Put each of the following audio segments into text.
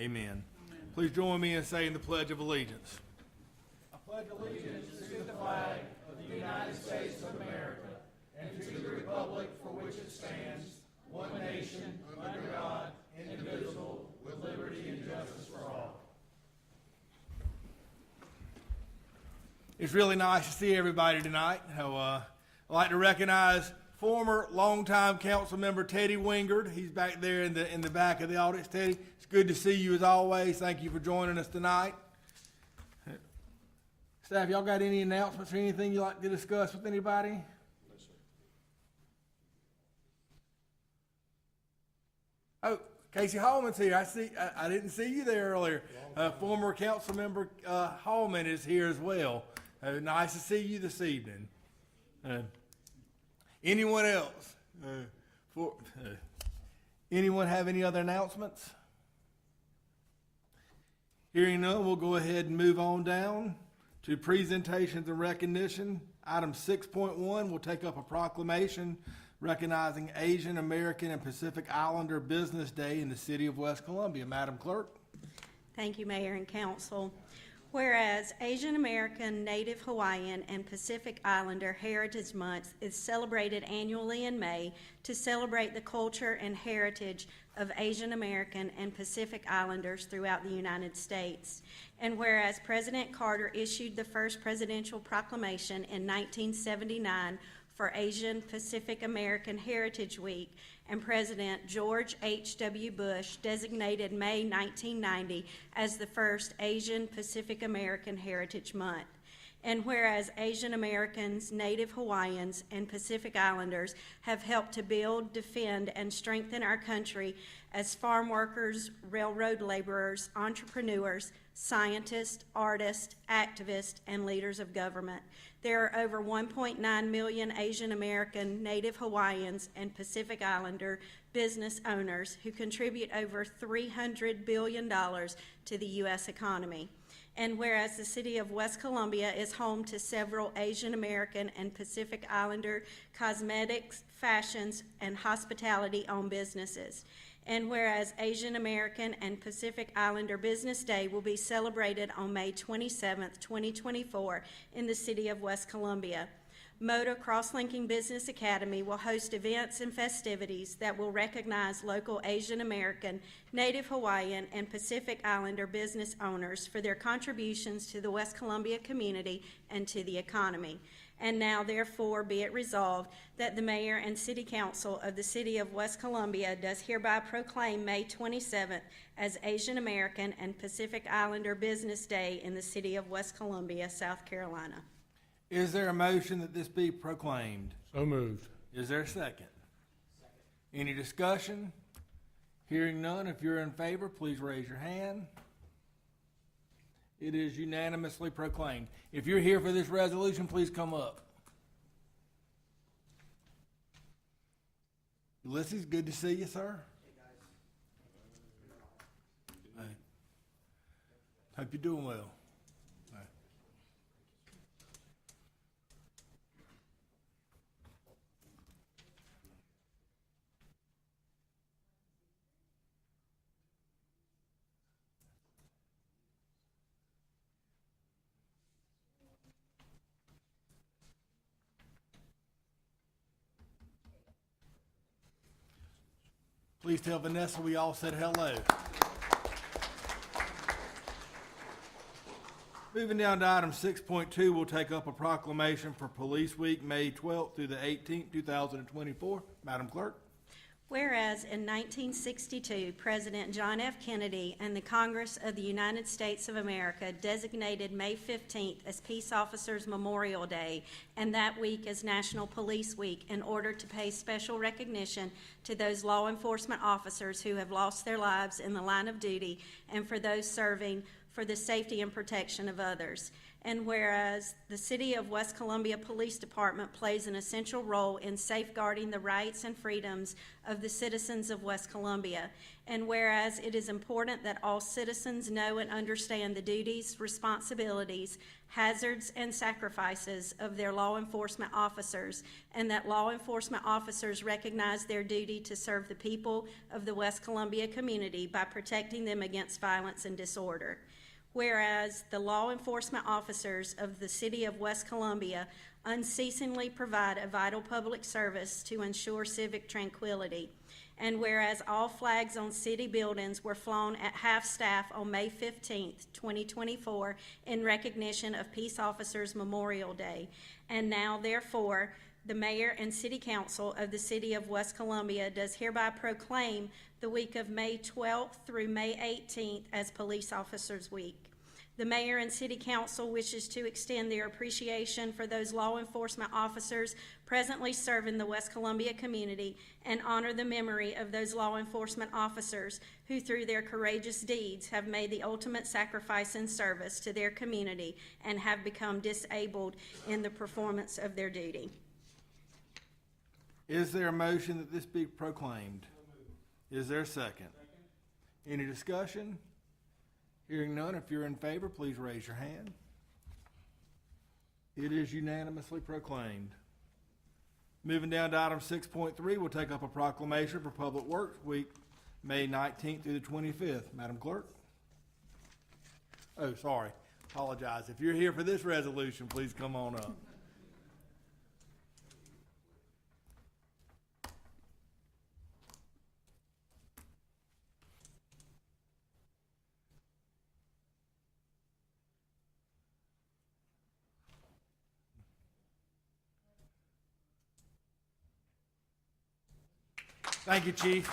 Amen. Please join me in saying the Pledge of Allegiance. I pledge allegiance to the flag of the United States of America and to the republic for which it stands, one nation, under God, indivisible, with liberty and justice for all. It's really nice to see everybody tonight. I'd like to recognize former longtime council member Teddy Wingard. He's back there in the back of the audience. Teddy, it's good to see you as always. Thank you for joining us tonight. Staff, y'all got any announcements or anything you'd like to discuss with anybody? No, sir. Oh, Casey Hallman's here. I didn't see you there earlier. Former council member Hallman is here as well. Nice to see you this evening. Anyone else? Anyone have any other announcements? Hearing none, we'll go ahead and move on down to presentations and recognition. Item 6.1 will take up a proclamation recognizing Asian American and Pacific Islander Business Day in the city of West Columbia. Madam Clerk. Thank you, Mayor and Council. Whereas Asian American, Native Hawaiian, and Pacific Islander Heritage Month is celebrated annually in May to celebrate the culture and heritage of Asian American and Pacific Islanders throughout the United States. And whereas President Carter issued the first presidential proclamation in 1979 for Asian Pacific American Heritage Week, and President George H.W. Bush designated May 1990 as the first Asian Pacific American Heritage Month. And whereas Asian Americans, Native Hawaiians, and Pacific Islanders have helped to build, defend, and strengthen our country as farm workers, railroad laborers, entrepreneurs, scientists, artists, activists, and leaders of government. There are over 1.9 million Asian American, Native Hawaiians, and Pacific Islander business owners who contribute over $300 billion to the U.S. economy. And whereas the city of West Columbia is home to several Asian American and Pacific Islander cosmetics, fashions, and hospitality-owned businesses. And whereas Asian American and Pacific Islander Business Day will be celebrated on May 27, 2024 in the city of West Columbia. MOTA Cross-Linking Business Academy will host events and festivities that will recognize local Asian American, Native Hawaiian, and Pacific Islander business owners for their contributions to the West Columbia community and to the economy. And now, therefore, be it resolved that the Mayor and City Council of the City of West Columbia does hereby proclaim May 27th as Asian American and Pacific Islander Business Day in the City of West Columbia, South Carolina. Is there a motion that this be proclaimed? So moved. Is there a second? Any discussion? Hearing none, if you're in favor, please raise your hand. It is unanimously proclaimed. If you're here for this resolution, please come up. Ulysses, good to see you, sir. Hey. Hope you're doing well. Please tell Vanessa we all said hello. Moving down to item 6.2, we'll take up a proclamation for Police Week, May 12th through the 18th, 2024. Madam Clerk. Whereas in 1962, President John F. Kennedy and the Congress of the United States of America designated May 15th as Peace Officers Memorial Day and that week as National Police Week in order to pay special recognition to those law enforcement officers who have lost their lives in the line of duty and for those serving for the safety and protection of others. And whereas the City of West Columbia Police Department plays an essential role in safeguarding the rights and freedoms of the citizens of West Columbia, And whereas it is important that all citizens know and understand the duties, responsibilities, hazards, and sacrifices of their law enforcement officers, and that law enforcement officers recognize their duty to serve the people of the West Columbia community by protecting them against violence and disorder. Whereas the law enforcement officers of the City of West Columbia unceasingly provide a vital public service to ensure civic tranquility. And whereas all flags on city buildings were flown at half-staff on May 15th, 2024, in recognition of Peace Officers Memorial Day. And now, therefore, the Mayor and City Council of the City of West Columbia does hereby proclaim the week of May 12th through May 18th as Police Officers Week. The Mayor and City Council wishes to extend their appreciation for those law enforcement officers presently serving the West Columbia community and honor the memory of those law enforcement officers who, through their courageous deeds, have made the ultimate sacrifice in service to their community and have become disabled in the performance of their duty. Is there a motion that this be proclaimed? Is there a second? Any discussion? Hearing none, if you're in favor, please raise your hand. It is unanimously proclaimed. Moving down to item 6.3, we'll take up a proclamation for Public Works Week, May 19th through the 25th. Madam Clerk? Oh, sorry. Apologize. If you're here for this resolution, please come on up. Thank you, Chief.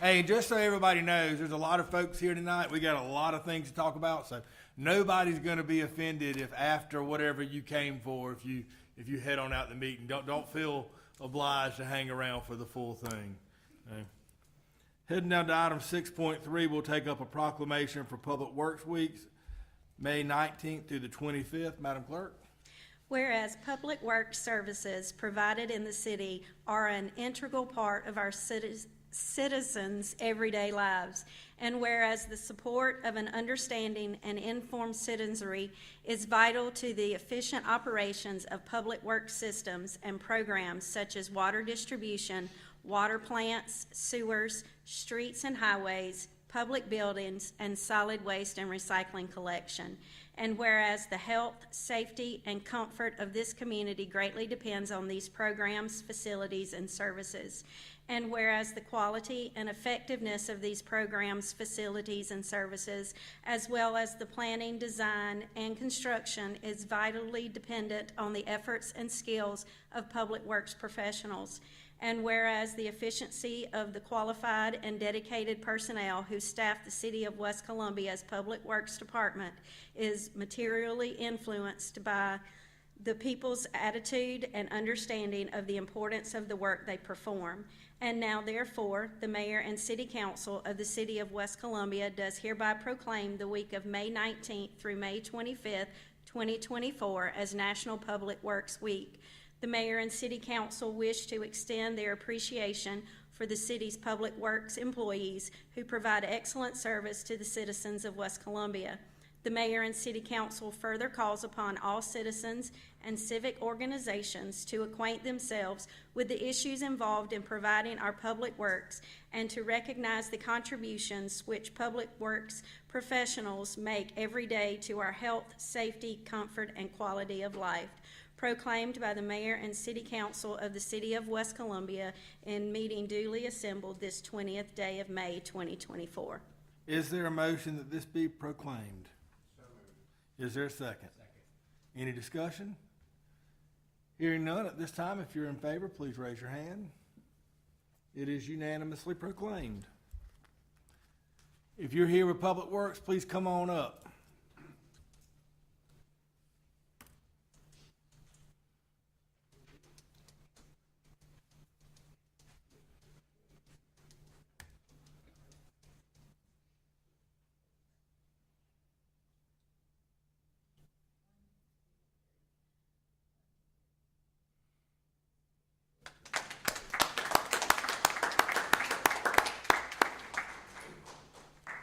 Hey, just so everybody knows, there's a lot of folks here tonight. We got a lot of things to talk about, so nobody's going to be offended if after whatever you came for, if you head on out the meeting, don't feel obliged to hang around for the full thing. Okay. Heading down to item 6.3, we'll take up a proclamation for Public Works Weeks, May 19th through the 25th. Madam Clerk? Whereas public works services provided in the city are an integral part of our citizens' everyday lives, and whereas the support of an understanding and informed citizenry is vital to the efficient operations of public works systems and programs such as water distribution, water plants, sewers, streets and highways, public buildings, and solid waste and recycling collection. And whereas the health, safety, and comfort of this community greatly depends on these programs, facilities, and services. And whereas the quality and effectiveness of these programs, facilities, and services, as well as the planning, design, and construction, is vitally dependent on the efforts and skills of public works professionals. And whereas the efficiency of the qualified and dedicated personnel who staff the City of West Columbia's Public Works Department is materially influenced by the people's attitude and understanding of the importance of the work they perform. And now, therefore, the Mayor and City Council of the City of West Columbia does hereby proclaim the week of May 19th through May 25th, 2024 as National Public Works Week. The Mayor and City Council wish to extend their appreciation for the city's public works employees who provide excellent service to the citizens of West Columbia. The Mayor and City Council further calls upon all citizens and civic organizations to acquaint themselves with the issues involved in providing our public works and to recognize the contributions which public works professionals make every day to our health, safety, comfort, and quality of life. Proclaimed by the Mayor and City Council of the City of West Columbia in meeting duly assembled this 20th day of May 2024. Is there a motion that this be proclaimed? So moved. Is there a second? Second. Any discussion? Hearing none at this time, if you're in favor, please raise your hand. It is unanimously proclaimed. If you're here with Public Works, please come on up.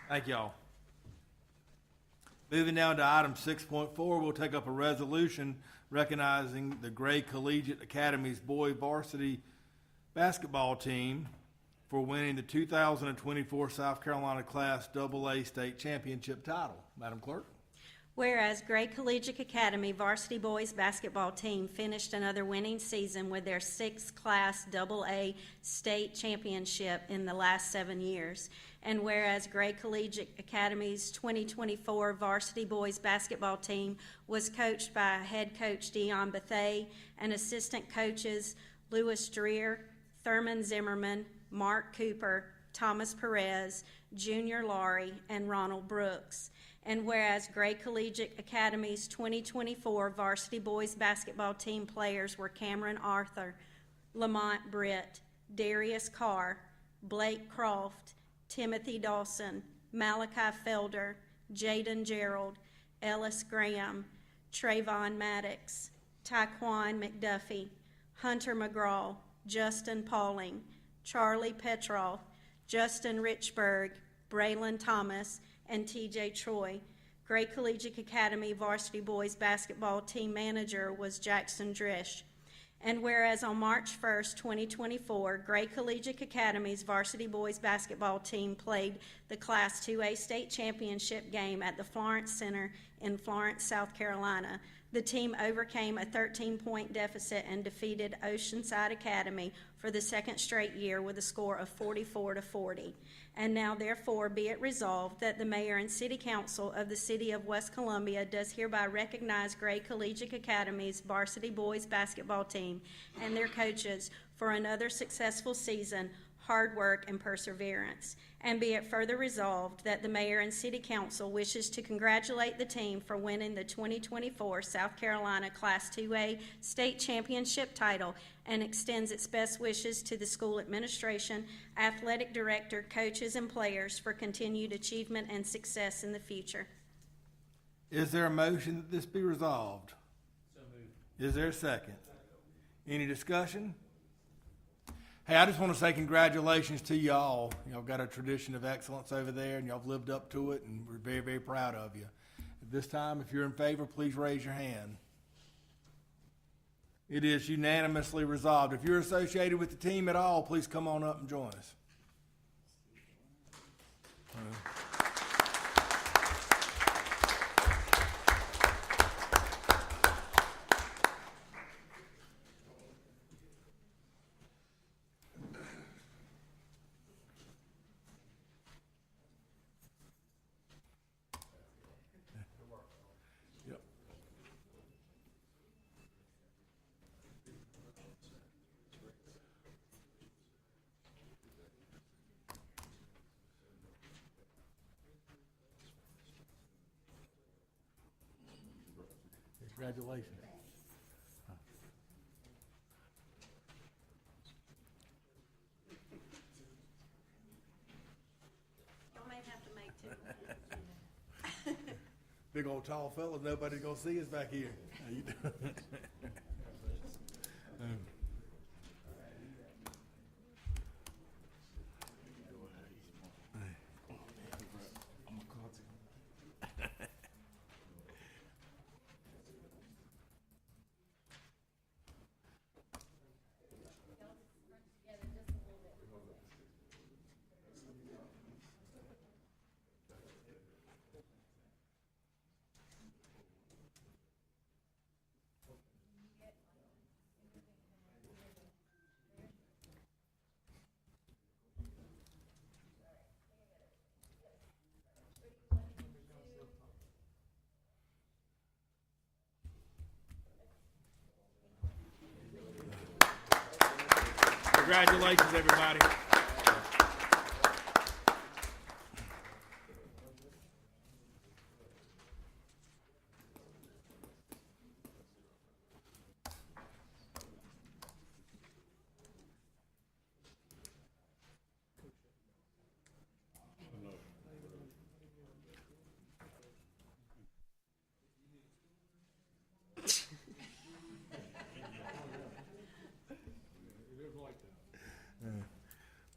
Thank y'all. Moving down to item 6.4, we'll take up a resolution recognizing the Gray Collegiate Academy's boy varsity basketball team for winning the 2024 South Carolina Class AA State Championship title. Madam Clerk. Whereas Gray Collegiate Academy varsity boys basketball team finished another winning season with their sixth Class AA state championship in the last 7 years. And whereas Gray Collegiate Academy's 2024 varsity boys basketball team was coached by head coach Dion Bethay and assistant coaches Louis Dreer, Thurman Zimmerman, Mark Cooper, Thomas Perez, Junior Laurie, and Ronald Brooks. And whereas Gray Collegiate Academy's 2024 varsity boys basketball team players were Cameron Arthur, Lamont Britt, Darius Carr, Blake Croft, Timothy Dawson, Malachi Felder, Jaden Gerald, Ellis Graham, Trayvon Maddox, Tyquan McDuffie, Hunter McGraw, Justin Pauling, Charlie Petroff, Justin Richburg, Braylon Thomas, and TJ Troy. Gray Collegiate Academy varsity boys basketball team manager was Jackson Drish. And whereas on March 1st, 2024, Gray Collegiate Academy's varsity boys basketball team played the Class 2A state championship game at the Florence Center in Florence, South Carolina. The team overcame a 13-point deficit and defeated Oceanside Academy for the second straight year with a score of 44-40. And now therefore be it resolved that the mayor and city council of the city of West Columbia does hereby recognize Gray Collegiate Academy's varsity boys basketball team and their coaches for another successful season, hard work, and perseverance. And be it further resolved that the mayor and city council wishes to congratulate the team for winning the 2024 South Carolina Class 2A state championship title and extends its best wishes to the school administration, athletic director, coaches, and players for continued achievement and success in the future. Is there a motion that this be resolved? So moved. Is there a second? Any discussion? Hey, I just want to say congratulations to y'all. Y'all got a tradition of excellence over there, and y'all have lived up to it, and we're very, very proud of you. At this time, if you're in favor, please raise your hand. It is unanimously resolved. If you're associated with the team at all, please come on up and join us. Yep. Congratulations. Y'all may have to make two. Big old tall fella, nobody's gonna see us back here. How you doing? Congratulations, everybody.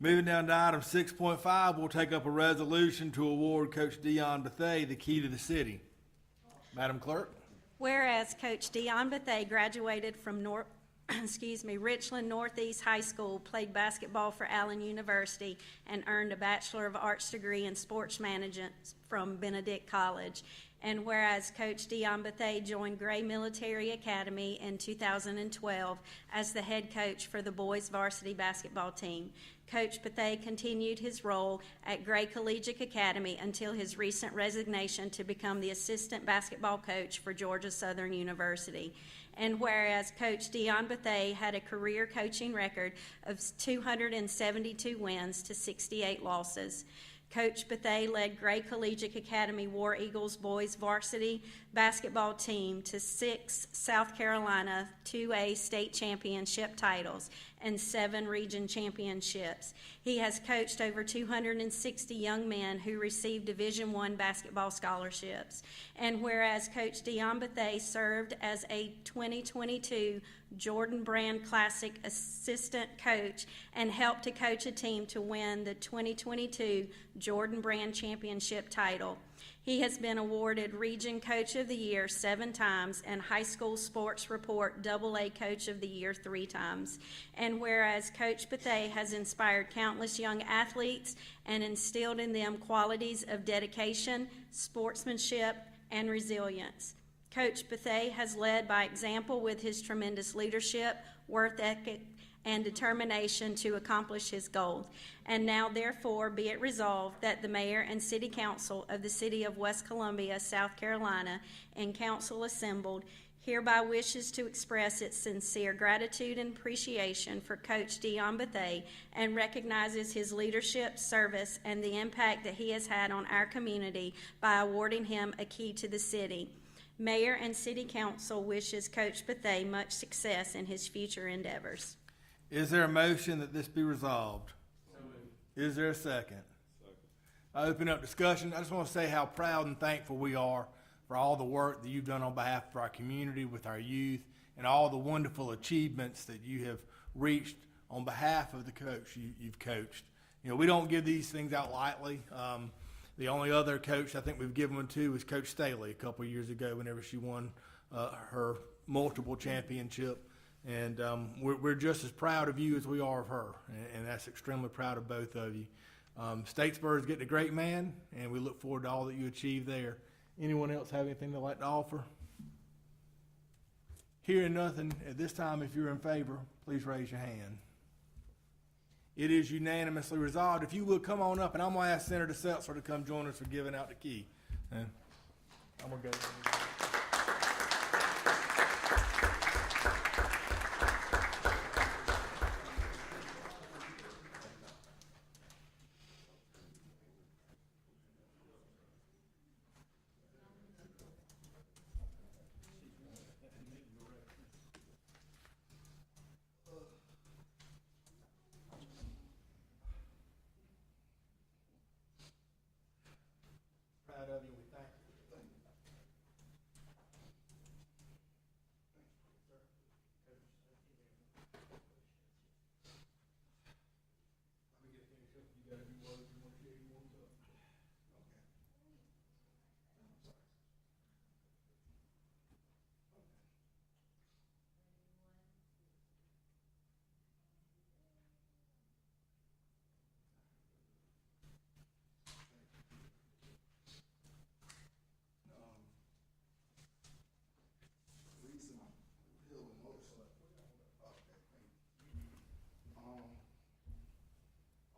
Moving down to item 6.5, we'll take up a resolution to award Coach Dion Bethay the key to the city. Madam Clerk? Whereas Coach Dion Bethay graduated from Richland Northeast High School, played basketball for Allen University, and earned a Bachelor of Arts degree in Sports Management from Benedict College. And whereas Coach Dion Bethay joined Gray Military Academy in 2012 as the head coach for the boys varsity basketball team. Coach Bethay continued his role at Gray Collegiate Academy until his recent resignation to become the assistant basketball coach for Georgia Southern University. And whereas Coach Dion Bethay had a career coaching record of 272 wins to 68 losses. Coach Bethay led Gray Collegiate Academy War Eagles boys varsity basketball team to 6 South Carolina 2A state championship titles and 7 region championships. He has coached over 260 young men who received Division I basketball scholarships. And whereas Coach Dion Bethay served as a 2022 Jordan Brand Classic assistant coach and helped to coach a team to win the 2022 Jordan Brand Championship title. He has been awarded Region Coach of the Year 7 times and High School Sports Report AA Coach of the Year 3 times. And whereas Coach Bethay has inspired countless young athletes and instilled in them qualities of dedication, sportsmanship, and resilience. Coach Bethay has led by example with his tremendous leadership, work ethic, and determination to accomplish his goals. And now therefore be it resolved that the Mayor and City Council of the City of West Columbia, South Carolina, and Council assembled hereby wishes to express its sincere gratitude and appreciation for Coach Dion Bethay and recognizes his leadership, service, and the impact that he has had on our community by awarding him a key to the city. Mayor and City Council wishes Coach Bethay much success in his future endeavors. Is there a motion that this be resolved? Is there a second? I open up discussion. I just want to say how proud and thankful we are for all the work that you've done on behalf of our community with our youth and all the wonderful achievements that you have reached on behalf of the coach you've coached. You know, we don't give these things out lightly. The only other coach I think we've given one to was Coach Staley a couple of years ago whenever she won her multiple championship. And we're just as proud of you as we are of her, and that's extremely proud of both of you. Statesboro is getting a great man, and we look forward to all that you achieve there. Anyone else have anything they'd like to offer? Hearing nothing at this time, if you're in favor, please raise your hand. It is unanimously resolved. If you will come on up, and I'm going to ask Senator Seltzer to come join us for giving out the key. And I'm going to go. Proud of you, we thank you.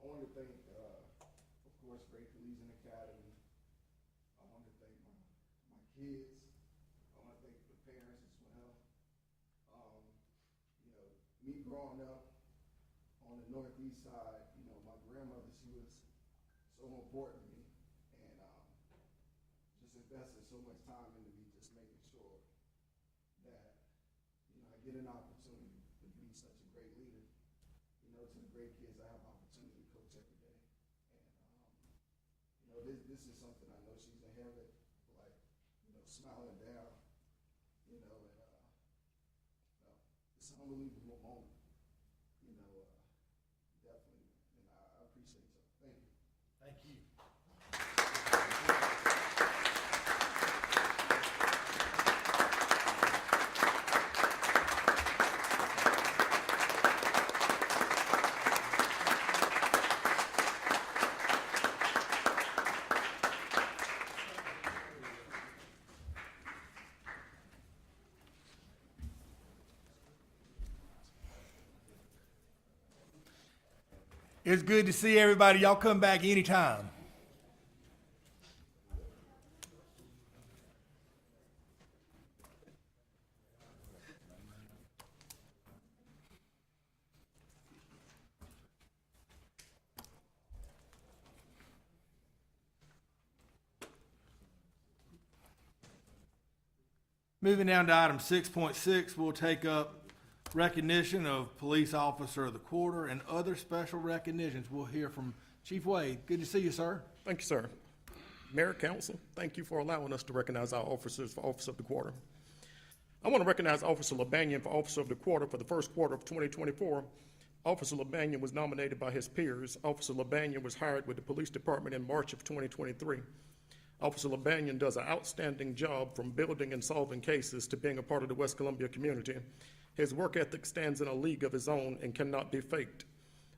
I want to thank, of course, Gray Collegiate Academy. I want to thank my kids. I want to thank the parents as well. You know, me growing up on the northeast side, you know, my grandmother, she was so important to me, and just invested so much time into me, just making sure that, you know, I get an opportunity to be such a great leader. You know, to the great kids I have opportunity to coach every day. And, you know, this is something I know she's inherited, like, you know, smiling down, you know, and, it's an unbelievable moment, you know, definitely. And I It's good to see everybody. Y'all come back anytime. Moving down to item 6.6, we'll take up recognition of Police Officer of the Quarter and other special recognitions. We'll hear from Chief Wade. Good to see you, sir. Thank you, sir. Mayor, Council, thank you for allowing us to recognize our officers for Officer of the Quarter. I want to recognize Officer LeBanion for Officer of the Quarter for the first quarter of 2024. Officer LeBanion was nominated by his peers. Officer LeBanion was hired with the Police Department in March of 2023. Officer LeBanion does an outstanding job from building and solving cases to being a part of the West Columbia community. His work ethic stands in a league of his own and cannot be faked.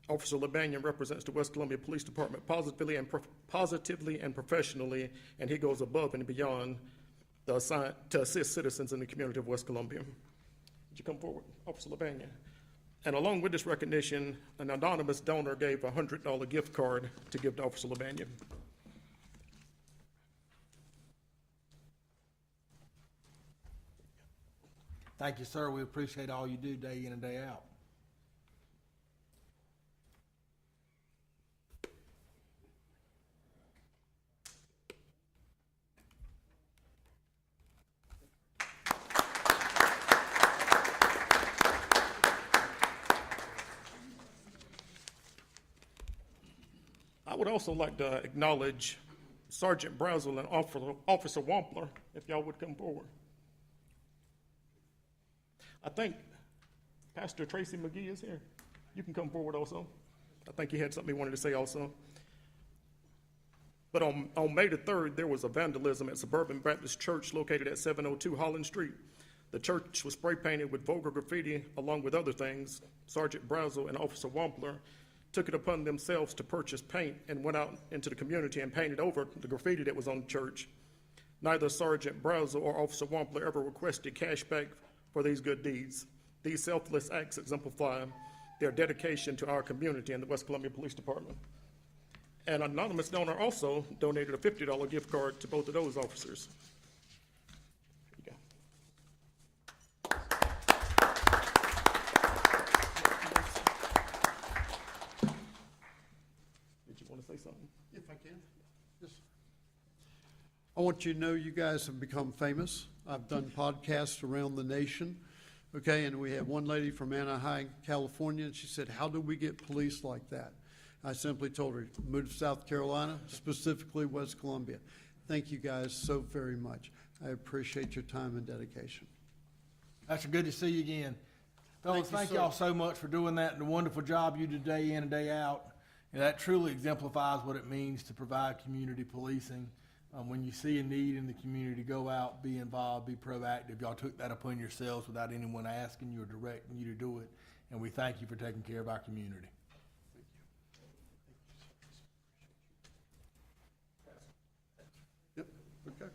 Officer LeBanion represents the West Columbia Police Department positively and professionally, and he goes above and beyond to assist citizens in the community of West Columbia. Would you come forward, Officer LeBanion? And along with this recognition, an anonymous donor gave a $100 gift card to give to Officer LeBanion. Thank you, sir. We appreciate all you do day in and day out. I would also like to acknowledge Sergeant Brazel and Officer Wampler, if y'all would come forward. I think Pastor Tracy McGee is here. You can come forward also. I think he had something he wanted to say also. But on May the 3rd, there was a vandalism at Suburban Baptist Church located at 702 Holland Street. The church was spray painted with vulgar graffiti along with other things. Sergeant Brazel and Officer Wampler took it upon themselves to purchase paint and went out into the community and painted over the graffiti that was on the church. Neither Sergeant Brazel or Officer Wampler ever requested cash back for these good deeds. These selfless acts exemplify their dedication to our community and the West Columbia Police Department. An anonymous donor also donated a $50 gift card to both of those officers. Here you go. Did you want to say something? If I can, yes. I want you to know you guys have become famous. I've done podcasts around the nation, okay, and we had one lady from Anaheim, California, and she said, how do we get police like that? I simply told her, move to South Carolina, specifically West Columbia. Thank you guys so very much. I appreciate your time and dedication. That's good to see you again. Fellas, thank sir. y'all so much for doing that and the wonderful job you do day in and day out. And that truly exemplifies what it means to provide community policing. When you see a need in the community, go out, be involved, be proactive. Y'all took that upon yourselves without anyone asking you or directing you to do it. And we thank you for taking care of our community. Yep, okay.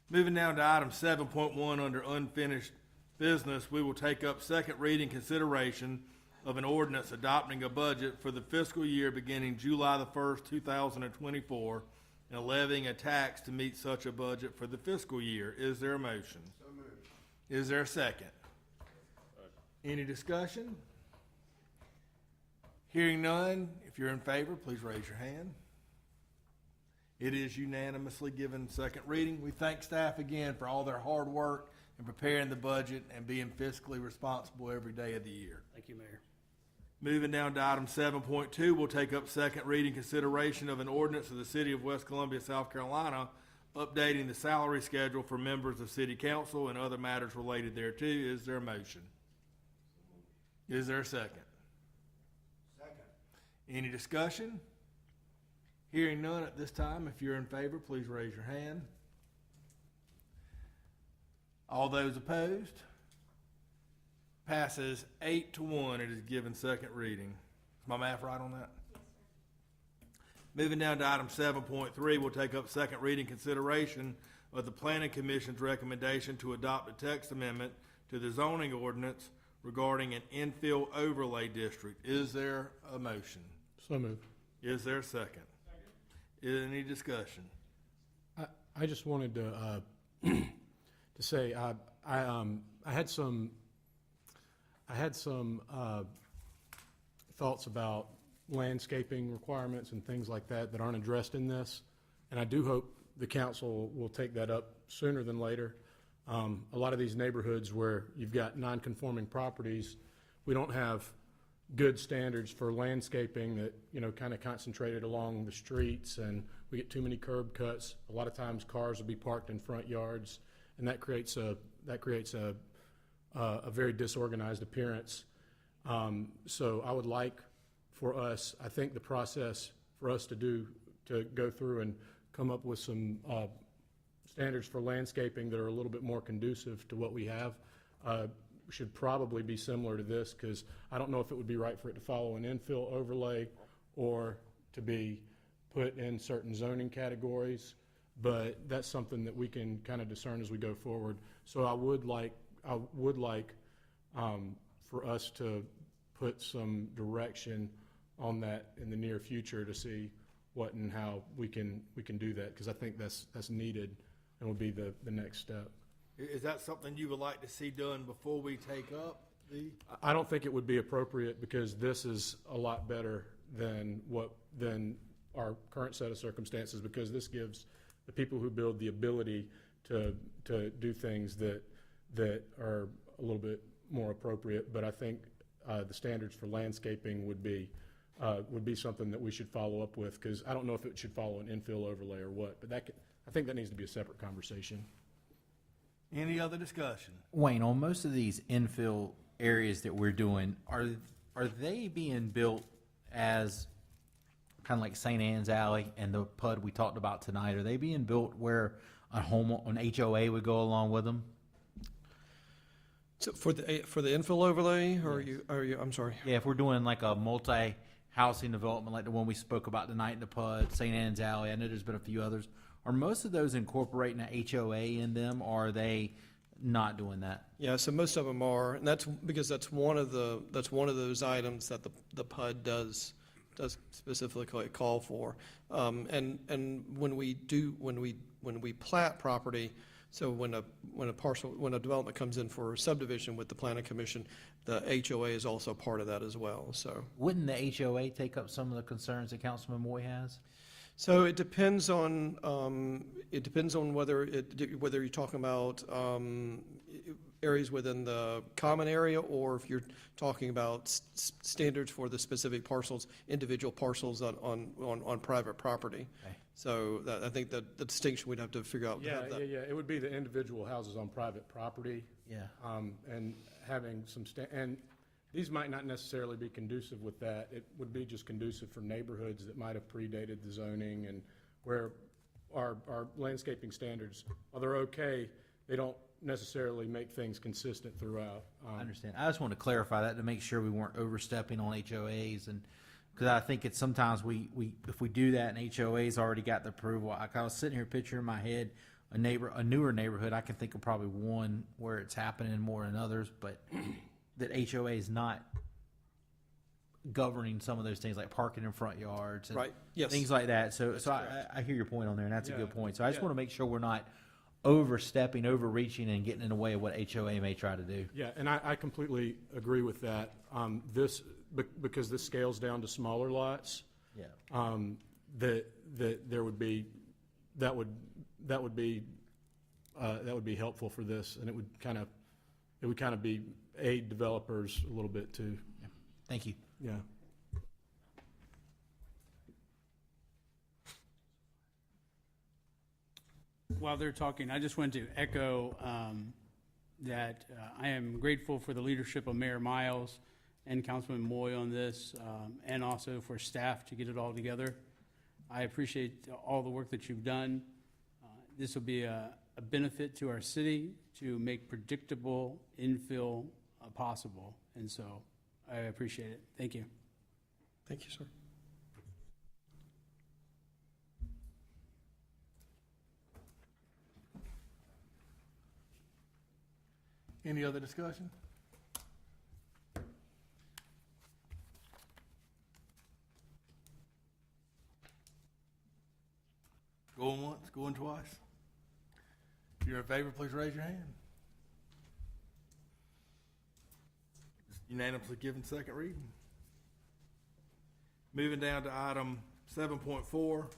Moving now to item 7.1 under unfinished business, we will take up second reading consideration of an ordinance adopting a budget for the fiscal year beginning July the 1st, 2024, and levying a tax to meet such a budget for the fiscal year. Is there a motion? So moved. Is there a second? Any discussion? Hearing none, if you're in favor, please raise your hand. It is unanimously given second reading. We thank staff again for all their hard work in preparing the budget and being fiscally responsible every day of the year. Thank you, Mayor. Moving down to item 7.2, we'll take up second reading consideration of an ordinance of the City of West Columbia, South Carolina, updating the salary schedule for members of City Council and other matters related thereto. Is there a motion? Is there a second? Second. Any discussion? Hearing none at this time, if you're in favor, please raise your hand. All those opposed? Passes 8-1. It is given second reading. Is my math right on that? Moving down to item 7.3, we'll take up second reading consideration of the Planning Commission's recommendation to adopt a text amendment to the zoning ordinance regarding an infill overlay district. Is there a motion? So moved. Is there a second? Is any discussion? I just wanted to to say I had some thoughts about landscaping requirements and things like that that aren't addressed in this, and I do hope the council will take that up sooner than later. A lot of these neighborhoods where you've got non-conforming properties, we don't have good standards for landscaping that, you know, kind of concentrated along the streets, and we get too many curb cuts. A lot of times cars will be parked in front yards, and that creates a very disorganized appearance. So I would like for us, I think the process for us to go through and come up with some standards for landscaping that are a little bit more conducive to what we have should probably be similar to this, because I don't know if it would be right for it to follow an infill overlay or to be put in certain zoning categories, but that's something that we can kind of discern as we go forward. So I would like for us to put some direction on that in the near future to see what and how we can do that, because I think that's needed and would be the next step. Is that something you would like to see done before we take up the? I don't think it would be appropriate, because this is a lot better than our current set of circumstances, because this gives the people who build the ability to do things that are a little bit more appropriate. But I think the standards for landscaping would be something that we should follow up with, because I don't know if it should follow an infill overlay or what, but I think that needs to be a separate conversation. Any other discussion? Wayne, on most of these infill areas that we're doing, are they being built as kind of like St. Anne's Alley and the PUD we talked about tonight? Are they being built where an HOA would go along with them? So for the infill overlay, or are you, I'm sorry. Yeah, if we're doing like a multi-housing development like the one we spoke about tonight in the PUD, St. Anne's Alley, I know there's been a few others. Are most of those incorporating an HOA in them, or are they not doing that? Yeah, so most of them are, and that's because that's one of those items that the PUD does specifically call for. And when we plat property, so when a development comes in for subdivision with the Planning Commission, the HOA is also part of that as well. So Wouldn't the HOA take up some of the concerns that Councilman Moy has? So it depends on whether you're talking about areas within the common area, or if you're talking about standards for the specific parcels, individual parcels on private property. Okay. So I think that the distinction we'd have to figure out. Yeah. It would be the individual houses on private property. Yeah. And having some and these might not necessarily be conducive with that. It would be just conducive for neighborhoods that might have predated the zoning, and where our landscaping standards, while they're okay, they don't necessarily make things consistent throughout. I understand. I just want to clarify that to make sure we weren't overstepping on HOAs, and because I think it's sometimes we if we do that and HOA's already got the approval. I was sitting here picturing in my head a newer neighborhood. I can think of probably one where it's happening more than others, but that HOA is not governing some of those things like parking in front yards and Right. Yes. things like that. So I hear your point on there, and that's a good point. So I just want to make sure we're not overstepping, overreaching, and getting in the way of what HOA may try to do. Yeah, and I completely agree with that. Because this scales down to smaller lots. Yeah. That would be helpful for this, and it would kind of aid developers a little bit too. Thank you. Yeah. While they're talking, I just wanted to echo that I am grateful for the leadership of Mayor Miles and Councilman Moy on this, and also for staff to get it all together. I appreciate all the work that you've done. This will be a benefit to our city to make predictable infill possible. And so I appreciate it. Thank you. Thank you, sir. Any other discussion? Going once, going twice. If you're in favor, please raise your hand. Unanimously given second reading. Moving down to item 7.4, we'll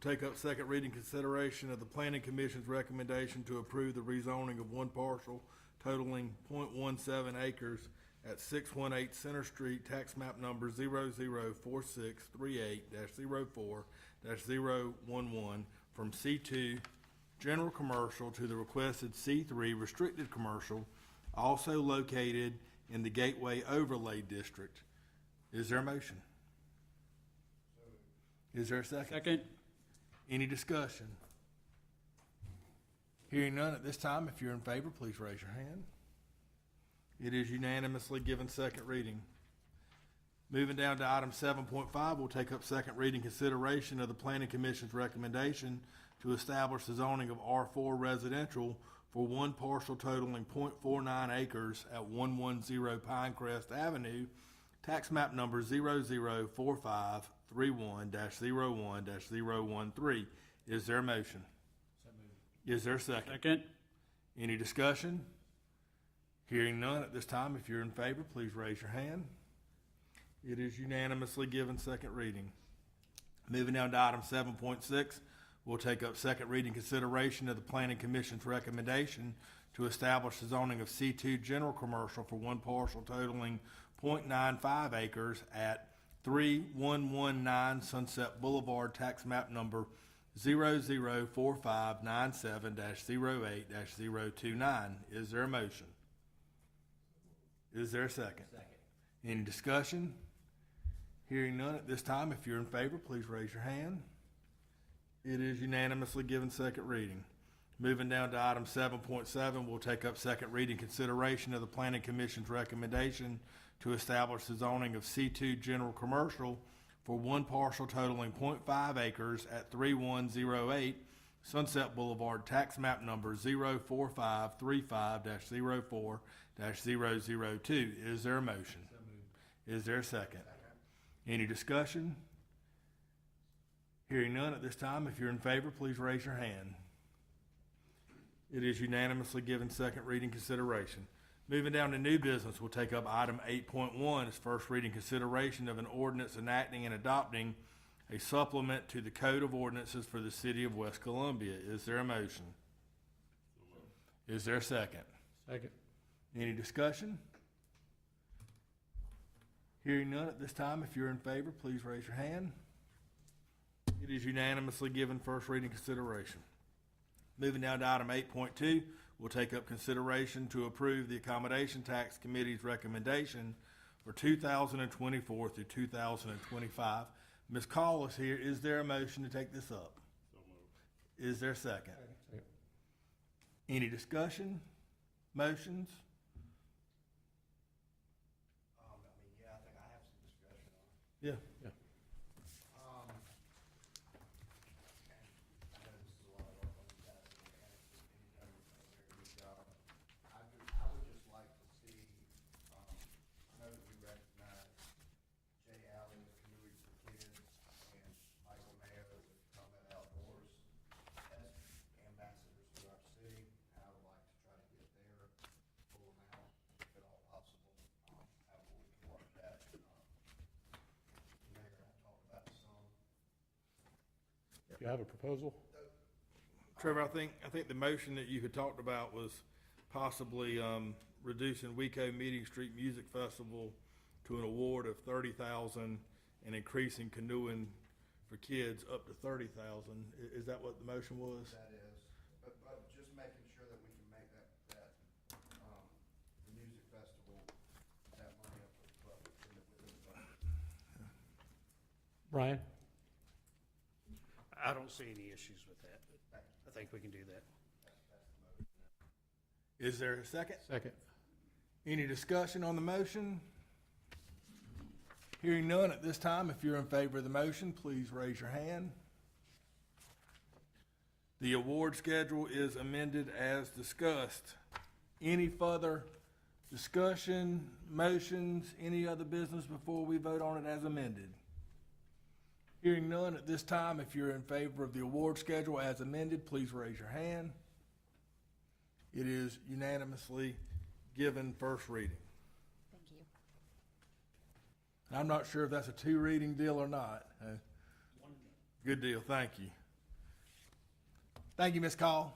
take up second reading consideration of the Planning Commission's recommendation to approve the rezoning of one parcel totaling .17 acres at 618 Center Street, tax map number 004638-04-011 from C2 General Commercial to the requested C3 Restricted Commercial, also located in the Gateway Overlay District. Is there a motion? Is there a second? Second. Any discussion? Hearing none at this time, if you're in favor, please raise your hand. It is unanimously given second reading. Moving down to item 7.5, we'll take up second reading consideration of the Planning Commission's recommendation to establish the zoning of R4 residential for one parcel totaling .49 acres at 110 Pinecrest Avenue, tax map number 004531-01-013. Is there a motion? Is there a second? Second. Any discussion? Hearing none at this time, if you're in favor, please raise your hand. It is unanimously given second reading. Moving down to item 7.6, we'll take up second reading consideration of the Planning Commission's recommendation to establish the zoning of C2 General Commercial for one parcel totaling .95 acres at 3119 Sunset Boulevard, tax map number 004597-08-029. Is there a motion? Is there a second? Second. Any discussion? Hearing none at this time, if you're in favor, please raise your hand. It is unanimously given second reading. Moving down to item 7.7, we'll take up second reading consideration of the Planning Commission's recommendation to establish the zoning of C2 General Commercial for one parcel totaling .5 acres at 3108 Sunset Boulevard, tax map number 04535-04-002. Is there a motion? Is there a second? Any discussion? Hearing none at this time, if you're in favor, please raise your hand. It is unanimously given second reading consideration. Moving down to new business, we'll take up item 8.1 as first reading consideration of an ordinance enacting and adopting a supplement to the Code of Ordinances for the City of West Columbia. Is there a motion? Is there a second? Second. Any discussion? Hearing none at this time, if you're in favor, please raise your hand. It is unanimously given first reading consideration. Moving down to item 8.2, we'll take up consideration to approve the Accommodation Tax Committee's recommendation for 2024 through 2025. Ms. Call is here. Is there a motion to take this up? So moved. Is there a second? Second. Any discussion? Motions? Yeah, I think I have some discussion on it. Yeah. Yeah. I know this is a lot of work on you guys, and you've done a very good job. I would just like to see, I know that we recognize Jay Allen with Canoeing for Kids and Michael Mayo with Combat Outdoors as ambassadors to our city. And I would like to try to get their full amount, if at all possible, however we can work that. Mayor, I talked about some. Do you have a proposal? Trevor, I think the motion that you had talked about was possibly reducing WECO Meeting Street Music Festival to an award of $30,000 and increasing canoeing for kids up to $30,000. Is that what the motion was? That is, but just making sure that we can make that, the music festival, that money up within the budget. Brian? I don't see any issues with that. I think we can do that. Is there a second? Second. Any discussion on the motion? Hearing none at this time, if you're in favor of the motion, please raise your hand. The award schedule is amended as discussed. Any further discussion, motions, any other business before we vote on it as amended? Hearing none at this time, if you're in favor of the award schedule as amended, please raise your hand. It is unanimously given first reading. Thank you. I'm not sure if that's a two-reading deal or not. Good deal, thank you. Thank you, Ms. Call.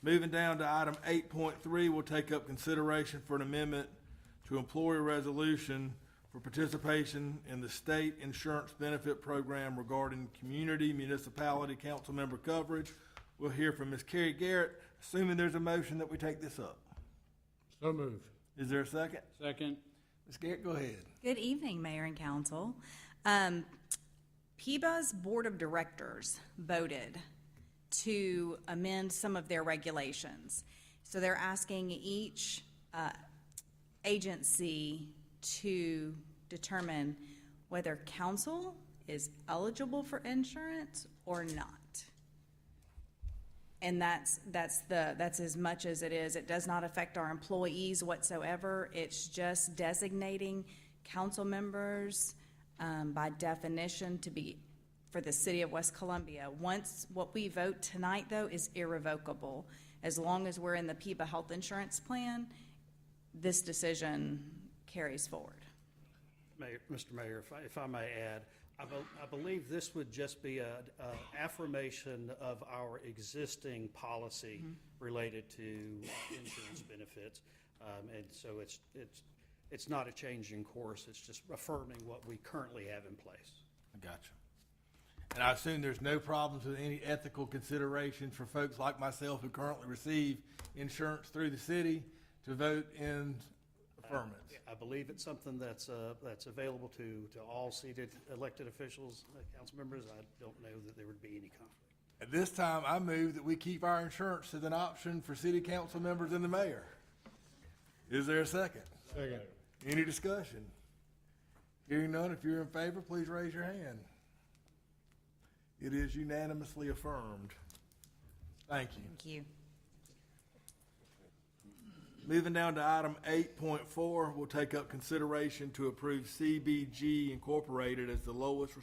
Moving down to item 8.3, we'll take up consideration for an amendment to employee resolution for participation in the state insurance benefit program regarding community municipality council member coverage. We'll hear from Ms. Carrie Garrett, assuming there's a motion that we take this up. So moved. Is there a second? Second. Ms. Garrett, go ahead. Good evening, Mayor and Council. PBA's Board of Directors voted to amend some of their regulations. So they're asking each agency to determine whether council is eligible for insurance or not. And that's as much as it is. It does not affect our employees whatsoever. It's just designating council members by definition to be for the city of West Columbia. Once what we vote tonight, though, is irrevocable. As long as we're in the PBA health insurance plan, this decision carries forward. Mr. Mayor, if I may add, I believe this would just be a affirmation of our existing policy related to insurance benefits. And so it's not a change in course, it's just affirming what we currently have in place. I got you. And I assume there's no problems with any ethical considerations for folks like myself who currently receive insurance through the city to vote in affirmance. I believe it's something that's available to all seated elected officials, council members. I don't know that there would be any conflict. At this time, I move that we keep our insurance as an option for city council members and the mayor. Is there a second? Second. Any discussion? Hearing none, if you're in favor, please raise your hand. It is unanimously affirmed. Thank you. Thank you. Moving down to item 8.4, we'll take up consideration to approve CBG Incorporated as the lowest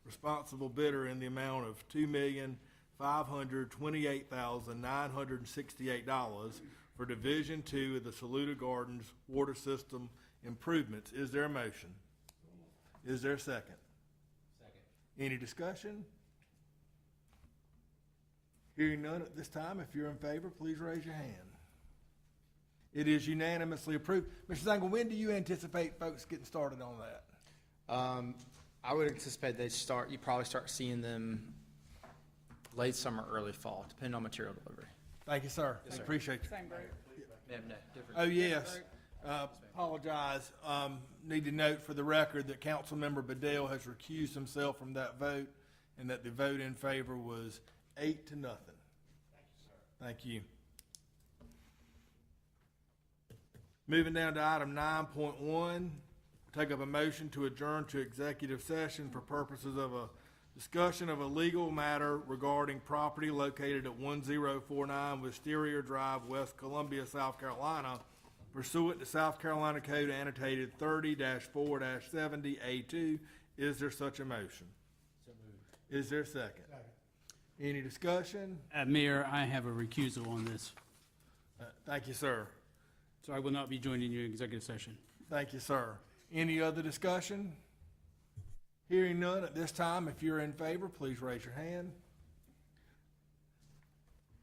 responsible bidder in the amount of $2,528,968 for Division 2 of the Saluda Gardens Water System Improvements. Is there a motion? Is there a second? Second. Any discussion? Hearing none at this time, if you're in favor, please raise your hand. It is unanimously approved. Mr. Zangle, when do you anticipate folks getting started on that? I would anticipate you probably start seeing them late summer, early fall, depending on material delivery. Thank you, sir. Yes, sir. Appreciate you. Same group. They have no different. Oh, yes. Apologize. Need to note for the record that Councilmember Bedell has recused himself from that vote and that the vote in favor was 8-0. Thank you, sir. Thank you. Moving down to item 9.1, take up a motion to adjourn to executive session for purposes of a discussion of a legal matter regarding property located at 1049 Wisteria Drive, West Columbia, South Carolina, pursuant to South Carolina Code annotated 30-4-70A2. Is there such a motion? So moved. Is there a second? Second. Any discussion? Mayor, I have a recusal on this, Thank you, sir. so I will not be joining you in executive session. Thank you, sir. Any other discussion? Hearing none at this time, if you're in favor, please raise your hand.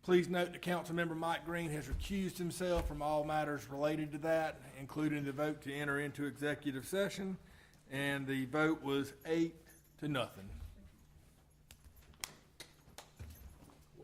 Please note that Councilmember Mike Green has recused himself from all matters related to that, including the vote to enter into executive session, and the vote was 8-0.